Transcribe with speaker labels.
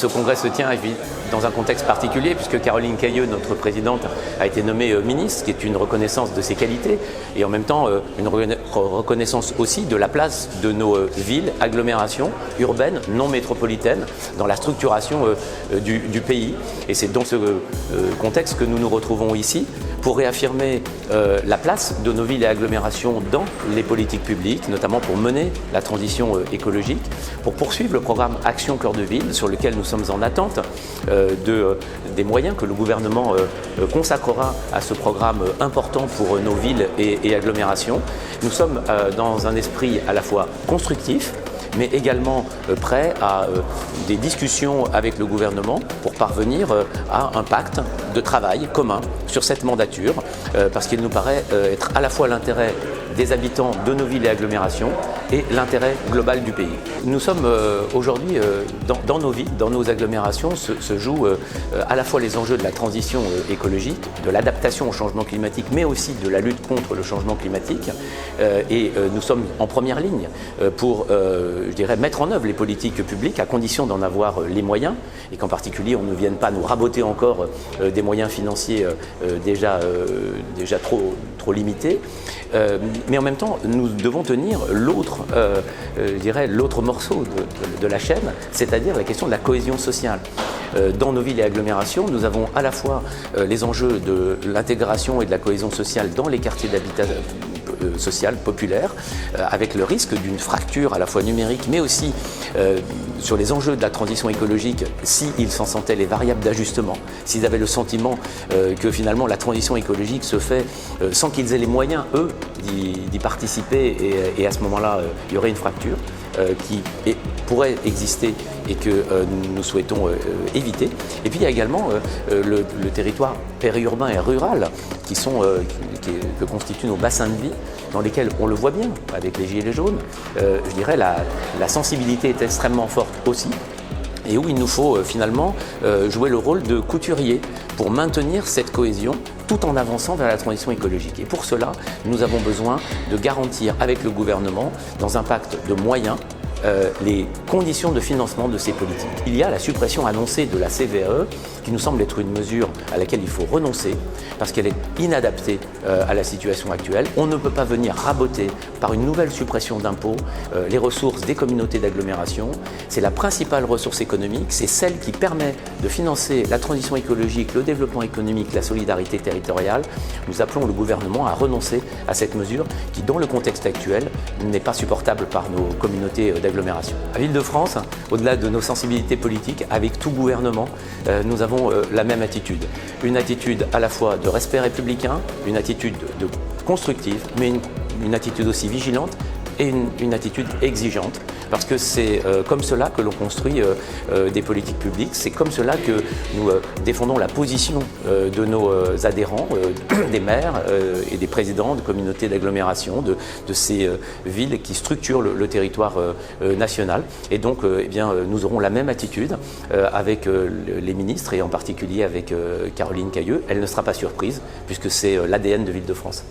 Speaker 1: ce congrès se tient dans un contexte particulier puisque Caroline Cayeux, notre présidente, a été nommée ministre, ce qui est une reconnaissance de ses qualités et en même temps une reconnaissance aussi de la place de nos villes, agglomérations urbaines, non métropolitaines, dans la structuration du pays. Et c'est dans ce contexte que nous nous retrouvons ici pour réaffirmer la place de nos villes et agglomérations dans les politiques publiques, notamment pour mener la transition écologique, pour poursuivre le programme Action Cœur de Ville, sur lequel nous sommes en attente des moyens que le gouvernement consacrera à ce programme important pour nos villes et agglomérations. Nous sommes dans un esprit à la fois constructif, mais également prêt à des discussions avec le gouvernement pour parvenir à un pacte de travail commun sur cette mandature, parce qu'il nous paraît être à la fois l'intérêt des habitants de nos villes et agglomérations et l'intérêt global du pays. Nous sommes aujourd'hui dans nos villes, dans nos agglomérations, se jouent à la fois les enjeux de la transition écologique, de l'adaptation au changement climatique, mais aussi de la lutte contre le changement climatique. Et nous sommes en première ligne pour, je dirais, mettre en œuvre les politiques publiques à condition d'en avoir les moyens et qu'en particulier on ne vienne pas nous raboter encore des moyens financiers déjà trop limités. Mais en même temps, nous devons tenir l'autre morceau de la chaîne, c'est-à-dire la question de la cohésion sociale. Dans nos villes et agglomérations, nous avons à la fois les enjeux de l'intégration et de la cohésion sociale dans les quartiers d'habitat social, populaire, avec le risque d'une fracture à la fois numérique, mais aussi sur les enjeux de la transition écologique, s'ils s'en sentaient les variables d'ajustement, s'ils avaient le sentiment que finalement la transition écologique se fait sans qu'ils aient les moyens, eux, d'y participer, et à ce moment-là, il y aurait une fracture qui pourrait exister et que nous souhaitons éviter. Et puis il y a également le territoire périurbain et rural que constituent nos bassins de vie, dans lesquels on le voit bien avec les gilets jaunes. Je dirais la sensibilité est extrêmement forte aussi, et où il nous faut finalement jouer le rôle de couturier pour maintenir cette cohésion tout en avançant vers la transition écologique. Et pour cela, nous avons besoin de garantir avec le gouvernement, dans un pacte de moyens, les conditions de financement de ces politiques. Il y a la suppression annoncée de la CVAE qui nous semble être une mesure à laquelle il faut renoncer parce qu'elle est inadaptée à la situation actuelle. On ne peut pas venir raboter par une nouvelle suppression d'impôts les ressources des communautés d'agglomération. C'est la principale ressource économique, c'est celle qui permet de financer la transition écologique, le développement économique, la solidarité territoriale. Nous appelons le gouvernement à renoncer à cette mesure qui, dans le contexte actuel, n'est pas supportable par nos communautés d'agglomération. À l'Île-de-France, au-delà de nos sensibilités politiques, avec tout gouvernement, nous avons la même attitude. Une attitude à la fois de respect républicain, une attitude constructive, mais une attitude aussi vigilante et une attitude exigeante. Parce que c'est comme cela que l'on construit des politiques publiques, c'est comme cela que nous défendons la position de nos adhérents, des maires et des présidents de communautés d'agglomération, de ces villes qui structurent le territoire national. Et donc, nous aurons la même attitude avec les ministres et en particulier avec Caroline Cayeux. Elle ne sera pas surprise puisque c'est l'ADN de l'Île-de-France.